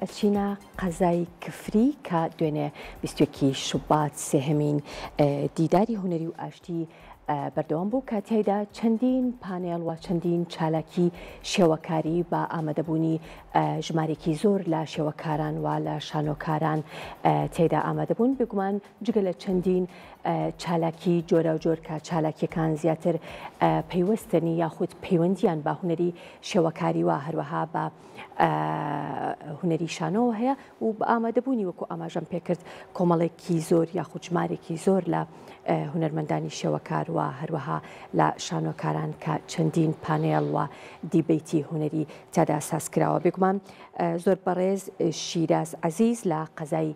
ئەچینە قەزای کفری کە دوێنێ 21 شوبات سێهەمین دیداری هونەری و ئاشتی بەردەوام بوو کە تیایدا چەندین پانێڵ و چەندین چالاکی شێوەکاری بە ئامادەبوونی ژمارێکی زۆر لە شێوەکاران و لە شانۆکاران تێدا ئامادەبوون بگومان جگە لە چەندین چالاکی جۆرە و جۆر کە چالاکیەکان زیاتر پەیوەستنی یاخود پەیوەندیان بە هونەری شێوەکاری و هەروەها بە هونەری شانۆ هەیە و بە ئامادەبوونی وەکو ئاماژەم پێکرد کۆمەڵێکی زۆر یاخود ژمارێکی زۆر لە هونەرمەندانی شێوەکار و هەروەها لە شانۆکاران کە چەندین پانێڵ و دیبەیتی هونەری تادا سازکراوە بێگومان زۆر بەڕێز شیراز عەزیز لە قەزای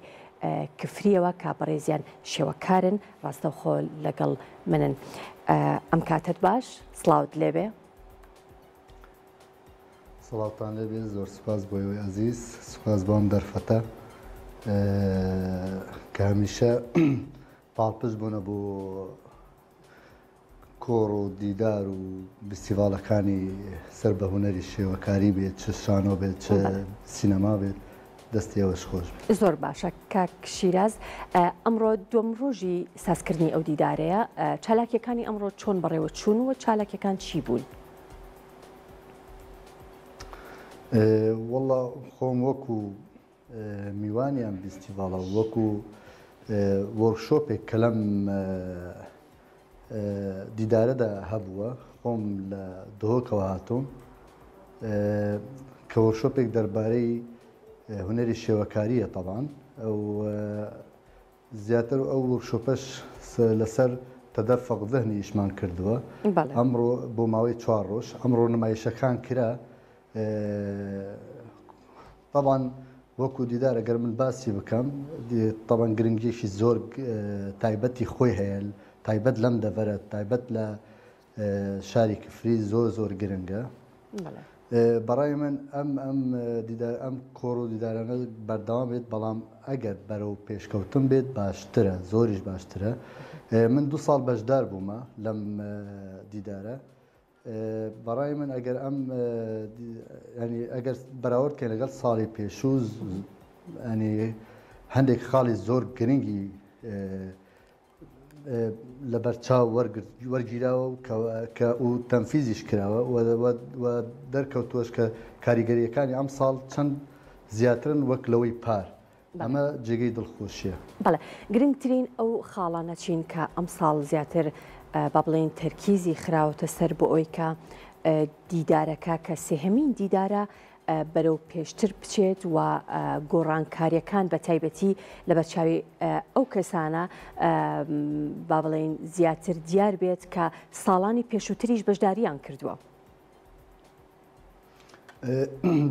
کفریەوە کە بەڕێزیان شێوەکارن ڕاستەوخۆ لەگەڵ منن ئەم کاتت باش سڵاوت لێبێ سڵاوتان لێبێ زۆر سوپاس بۆ ئێوەی عەزیز سوپاس بۆم دەرفەتە کە هەمیشە پاڵپشت بوونە بۆ کۆڕ و دیدار و فستیڤاڵەکانی سەر بە هونەری شێوەکاری بێت چ شانۆ بێت چ سینەما بێت دەستی ئێوەش خۆش بێت. زۆر باشە کاک شیراز ئەمڕۆ دووەم ڕۆژی سازکردنی ئەو دیدارەیە چالاکیەکانی ئەمڕۆ چۆن بەڕێوە چوون و چالاکیەکان چی بوون؟ وەڵا خۆم وەکو میوانیان فستیڤاڵە وەکو وەرکشۆپێک کە لەم دیدارەدا هەبووە خۆم لە دهۆکەوە هاتووم کە وەرکشۆپێک دەربارەی هونەری شێوەکاریە تەبان ئەو زیاتر ئەو وەرکشۆپەش لەسەر تەدەفەق ذهنی ئیشمان کردووە ئەمڕۆ بۆ ماوەی 4 ڕۆژ ئەمڕۆ نمایشەکان کرا طبعاً وەکو دیدار ئەگەر من باسی بکەم طبعاً گرنگیەکی زۆر تایبەتی خۆی هەیە تایبەت لەم دەڤەرە تایبەت لە شاری کفری زۆر گرنگە بەڕای من ئەم کۆڕ و دیدارانە بەردەوام بێت بەڵام ئەگەر بەرەو پێشکەوتن بێت باشترە زۆریش باشترە من 2 ساڵ بەشدار بوومە لەم دیدارە بەڕای من ئەگەر ئەگەر بەراوردکە لەگەڵ ساڵی پێشوو هەندێک خاڵی زۆر گرنگی لە بەرچاو وەرگیراوە کە و تەنفیزیش کراوە و دەرکەوتووەش کە کاریگەریەکانی ئەم ساڵ چەند زیاترن وەک لەوەی پار ئەمە جێگەی دڵخۆشیە. بەڵێ گرنگترین ئەو خاڵانە چین کە ئەم ساڵ زیاتر با بڵێن تەرکیزی خراوەتە سەر بۆ ئەوی کە دیدارەکە کە سێهەمین دیدارە بەرەو پێشتر بچێت و گۆڕانکاریەکان بە تایبەتی لە بەرچاوی ئەو کەسانە با بڵێن زیاتر دیار بێت کە ساڵانی پێشووتریش بەشداریان کردووە.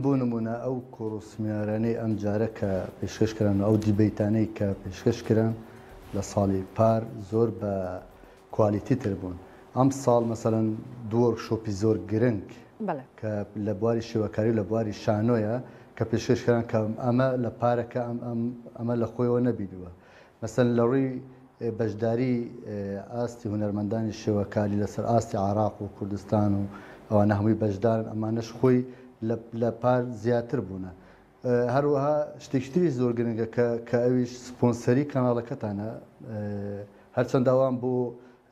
بۆ نمونە ئەو کۆڕۆسمیارانەی ئەم جارە کە پێشکەشکران و ئەو دیبەیتانەی کە پێشکەشکران لە ساڵی پار زۆر بە کوالیتی تر بوون. ئەم ساڵ مەسەڵەن دوو وەرکشۆپی زۆر گرنگ کە لە بواری شێوەکاری و لە بواری شانۆیە کە پێشکەشکران کە ئەمە لە پارەکە ئەمە لە خۆیەوە نەبیدووە. مەسەڵەن لە ڕووی بەشداری ئاستی هونەرمەندانی شێوەکاری لەسەر ئاستی عێراق و کوردستان و ئەوانە هەمووی بەشدارن ئەمانەش خۆی لە پار زیاتر بوونە. هەروەها شتێکتری زۆر گرنگە کە ئەویش سپۆنسەری کەناڵەکەتانە هەرچەند ئەوان بۆ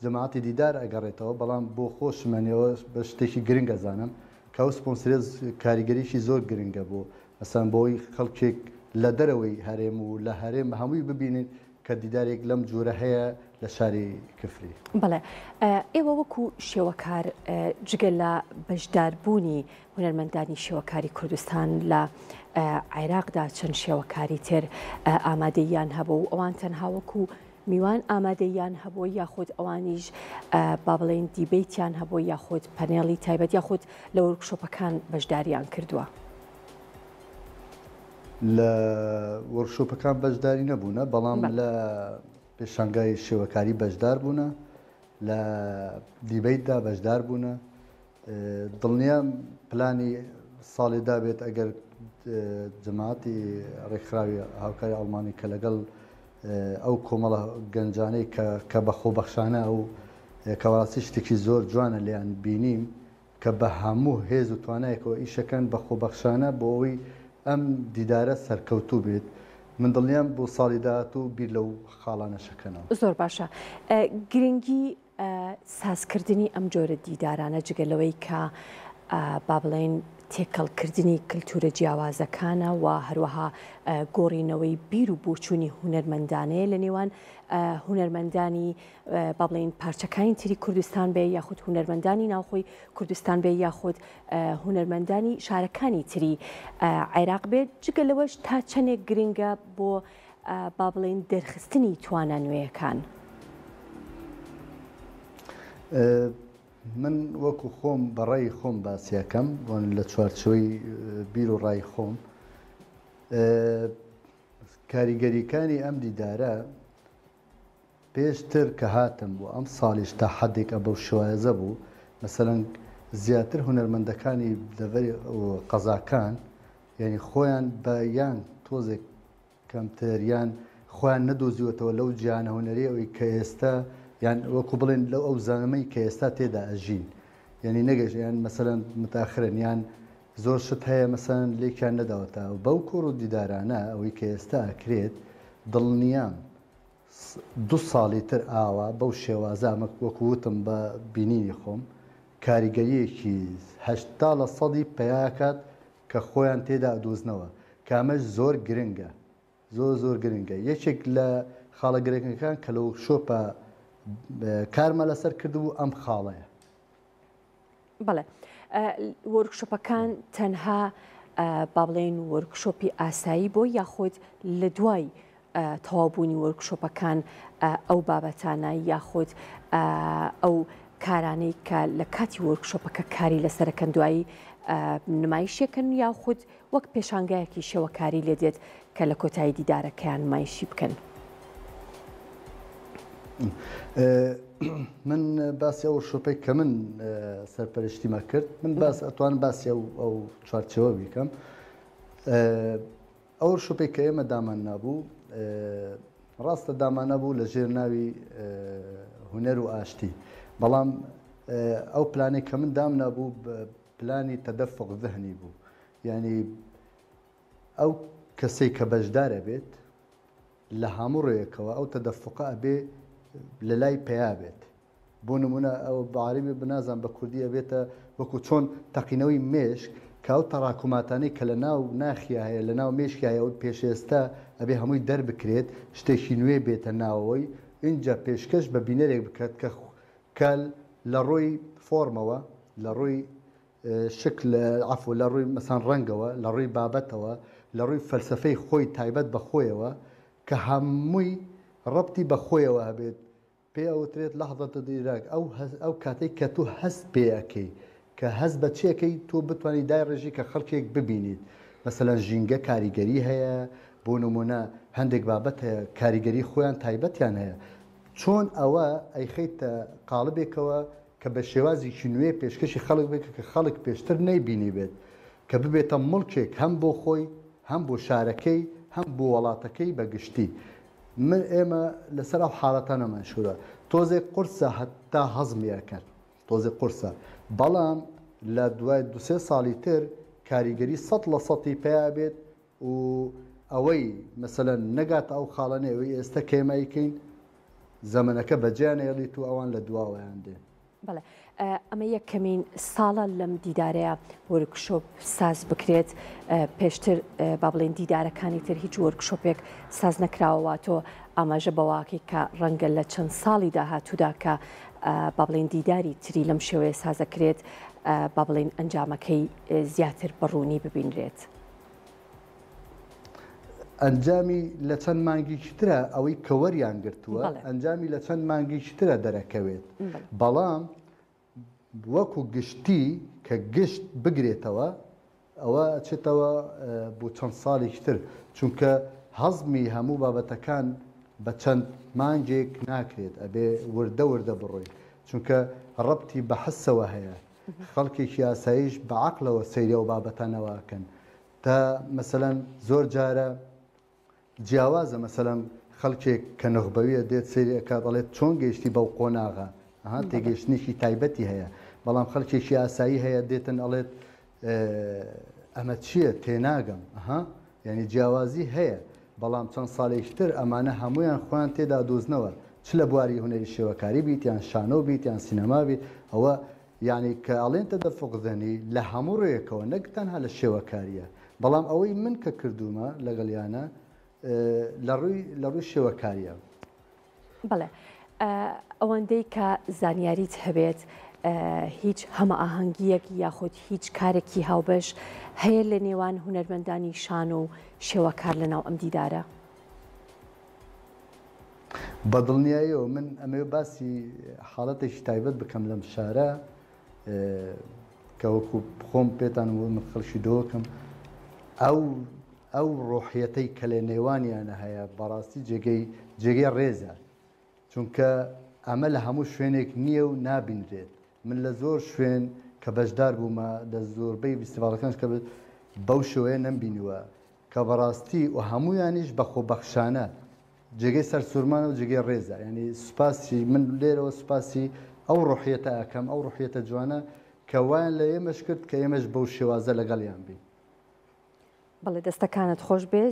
جەماعەتی دیدار ئەگەڕێتەوە بەڵام بۆ خۆشمانەوە بە شتێکی گرنگ ئەزانم کە ئەو سپۆنسەری کاریگەریشی زۆر گرنگە بۆ مەسەڵەن بۆی خەڵکێک لە دەرەوەی هەرێم و لە هەرێم هەمووی ببینین کە دیدارێک لەم جۆرە هەیە لە شاری کفری. بەڵێ ئێوە وەکو شێوەکار جگە لە بەشداربوونی هونەرمەندانی شێوەکاری کوردستان لە عێراقدا چەند شێوەکاری تر ئامادەیان هەبوو و ئەوان تەنها وەکو میوان ئامادەیان هەبوو یاخود ئەوانیش با بڵێن دیبەیتیان هەبوو یاخود پەنێڵی تایبەت یاخود لە وەرکشۆپەکان بەشداریان کردووە. لە وەرکشۆپەکان بەشداری نەبوونە بەڵام لە پێشانگای شێوەکاری بەشدار بوونە لە دیبەیتدا بەشدار بوونە دڵنیا پلانی ساڵی دابێت ئەگەر جەماعەتی ڕێکخراوی هاوکاری ئەڵمانی کە لەگەڵ ئەو کۆمەڵە گەنجانەی کە بە خۆبەخشانە ئەو کەواستی شتێکی زۆر جوانە لێیان بینیم کە بە هەموو هێز و توانایەکەوە ئیشەکەن بە خۆبەخشانە بۆ ئەوەی ئەم دیدارە سەرکەوتوو بێت من دڵنیام بۆ ساڵی داهاتوو بیر لەو خاڵانە شەکەنەوە. زۆر باشە. گرنگی سازکردنی ئەم جۆرە دیدارانە جگەلەوەی کە با بڵێن تێکەڵکردنی کللتورە جیاوازەکانە و هەروەها گۆڕینەوەی بیر و بۆچوونی هونەرمەندانەیە لە نێوان هونەرمەندانی با بڵێن پارچەکانی تری کوردستان بێ یاخود هونەرمەندانی ناوخۆی کوردستان بێ یاخود هونەرمەندانی شارەکانی تری عێراق بێت جگەلەوەش تا چەندێک گرنگە بۆ با بڵێن دەرخستنی توانە نوێیەکان. من وەکو خۆم بەڕێی خۆم باسیەکەم لە چوارچەوەی بیر و ڕای خۆم کاریگەریەکانی ئەم دیدارە پێشتر کە هاتم بوو ئەم ساڵیش تا حەدێک بەو شێوازە بوو مەسەڵەن زیاتر هونەرمەندەکانی لەڤەری قەزاکان یعنی خۆیان بە یان تۆزێک کەمتر یان خۆیان نەدۆزیوەتەوە لەو جیهانە هونەری ئەوەی کە ئێستا یان وەکو بڵێن لەو ئەو زانمەی کە ئێستا تێدا ئەژین یعنی نەگەشت یان مەسەلەن متاخرن یان زۆر شت هەیە مەسەلەن لێکیان نەداوەتە و بەو کۆڕ و دیدارانە ئەوەی کە ئێستا ئەکرێت دڵنیام دو ساڵی تر ئاوا بەو شێوازە وەکو وتم بە بینینی خۆم کاریگەریەکی 80% پێیاکات کە خۆیان تێدا دۆزنەوە کامەش زۆر گرنگە زۆر گرنگە یەکێک لە خاڵە گرنگەکان کە لەو شۆپە کارمە لەسەر کردبوو ئەم خاڵەیە. بەڵێ وەرکشۆپەکان تەنها با بڵێن وەرکشۆپی ئاسایی بۆ یاخود لە دوای تەوابوونی وەرکشۆپەکان ئەو بابەتانە یاخود ئەو کارانەی کە لە کاتی وەرکشۆپەکە کاری لەسەرەکەن دوایی نمایشەکەن یاخود وەک پێشانگایەکی شێوەکاری لێ دێت کە لە کۆتایی دیدارەکەیان نمایشی بکەن. من باسی ئەو شۆپەی کە من سەرپەرشتیمە کرد من ئەتوانم باسی ئەو چوارچەوە بیکەم ئەو شۆپەی کە ئێمە دامان نابوو ڕاستە دامان نەبوو لە ژێر ناوی هونەر و ئاشتی بەڵام ئەو پلانێک کە من دام نابوو پلانی تەدەفق ذهنی بوو یعنی ئەو کەسێک کە بەشدارە بێت لە هەموو ڕێیەکەوە ئەو تەدەفقە ئەبێ لە لای پێیا بێت بۆ نمونە ئەو بەعاریبی بنازان بە کوردی ئەبێتە وەکو چۆن تەقینەوەی مێشک کە ئەو تەڕاکوماتانەی کە لە ناو ناخیا هەیە لە ناو مێشکایە و پێشێستا ئەبێ هەمووی دەربکرێت شتێکی نوێ بێتە ناوەوەی اینجا پێشکەش بە بینەرێک بکات کە لە ڕۆی فۆرمەوە لە ڕۆی شکل عفو لە ڕووی مەسان ڕەنگەوە لە ڕووی بابەتەوە لە ڕووی فەلسفەی خۆی تایبەت بە خۆیەوە کە هەمووی ڕەبتی بە خۆیەوە هەبێت پێ ئەوترێت لەحظەتە دیراک ئەو کاتێک کە تو هەست پێەکەی کە هەست بە چیەکەی تۆ بتوانانی دای ڕێژی کە خەڵکێک ببینیت مەسەلەن ژینگە کاریگەری هەیە بۆ نمونە هەندێک بابەت هەیە کاریگەری خۆیان تایبەتیان هەیە چۆن ئەوە ئەیخەیتە قاڵبێکەوە کە بە شێوازێکی نوێ پێشکەشی خەڵک بێت کە خەڵک پێشتر نەیبینی بێت کە ببێتە مڵکێک هەم بۆ خۆی هەم بۆ شارەکەی هەم بۆ وڵاتەکەی بەگشتی من ئێمە لەسەر ئەو حاڵەتانە مەشهورە تۆزێک قورسە هەتا هەزمیەکەن تۆزێک قورسە بەڵام لە دوای دو-سێ ساڵی تر کاریگەری 100% پێیا بێت و ئەوەی مەسەلەن نەگاتە ئەو خاڵەنێ ئەوەی ئێستا کێمایکەین زەمنەکە بەجیانێڵیت و ئەوان لە دواوەیان دێن. بەڵێ ئەمە یەکەمین ساڵە لەم دیدارەیە وەرکشۆپ ساز بکرێت پێشتر با بڵێن دیدارەکانی تر هیچ وەرکشۆپێک ساز نەکراوە تۆ ئاماژە بەواقعی کە ڕەنگە لە چەند ساڵی داهاتوودا کە با بڵێن دیداری تری لەم شێوەیە سازەکرێت با بڵێن ئەنجامەکەی زیاتر بەڕوونی ببینرێت. ئەنجامی لە چەند مانگیی ترە ئەوەی کەوەریان گرتووە ئەنجامی لە چەند مانگیی ترە دەرەکەوێت بەڵام وەکو گشتی کە گشت بگرێتەوە ئەوە چێتەوە بۆ چەند ساڵێکی تر چونکە هەزمی هەموو بابەتەکان بە چەند مانگێک ناکرێت ئەبێ وردە وردە بڕۆی چونکە ڕەبتی بە حسەوە هەیە خەڵکێکی ئاساییش بە عەقلەوە سەیری ئەو بابەتانەوەکەن تا مەسەلەن زۆر جارە جیاوازە مەسەلەن خەڵکێک کە نەخبەویە دێت سەیرەکە دەڵێت چۆن گەیشتی بەو قۆناغا تێگەشتنێکی تایبەتی هەیە بەڵام خەڵکێکی ئاسایی هەیە دێتن ئەڵێت ئەمە چییە تێناگەم یعنی جیاوازی هەیە بەڵام چەند ساڵێکتر ئەمانە هەمویان خۆیان تێدا دۆزنەوە چ لە بواری هونەری شێوەکاری بیت یان شانۆ بیت یان سینەما بیت ئەوە یعنی کە ئەڵێن تەدەفقدەنی لە هەموو ڕێیەکەوە نەک تەنها لە شێوەکاریە بەڵام ئەوەی من کە کردومە لەگەڵیانە لە ڕووی شێوەکاریە. بەڵێ ئەوەندەی کە زانیاریت هەبێت هیچ هەمە ئاهەنگیەک یاخود هیچ کارێکی هاوبەش هەیە لە نێوان هونەرمەندانی شان و شێوەکار لەناو ئەم دیدارە؟ بەدڵنیاییەوە من ئەمێ باسی حاڵەتێکی تایبەت بکەم لەم شارە کە وەکو خۆم پێتان و من خەڵکی دۆکەم ئەو ڕۆحیەتەی کە لە نێوانیانە هەیە بەڕاستی جێگەی ڕێزە چونکە ئەمە لە هەموو شوێنێک نییە و نابینرێت من لە زۆر شوێن کە بەشدار بوومە لە زۆربەی فیستیڤالەکانش کە بەو شێوەیە نەمبینیوە کە بەڕاستی و هەمویانیش بەخۆبەخشانە جێگەی سەرسوورمانە و جێگەی ڕێزە ینی سوپاسی من لێرەوە سوپاسی ئەو ڕۆحیەتە ئەەکەم ئەو ڕۆحیەتە جوانە کە وایان لە ئێمەش کرد کە ئێمەش بەو شێوازە لەگەڵیان بین. بەڵێ دەستەکانت خۆش بێت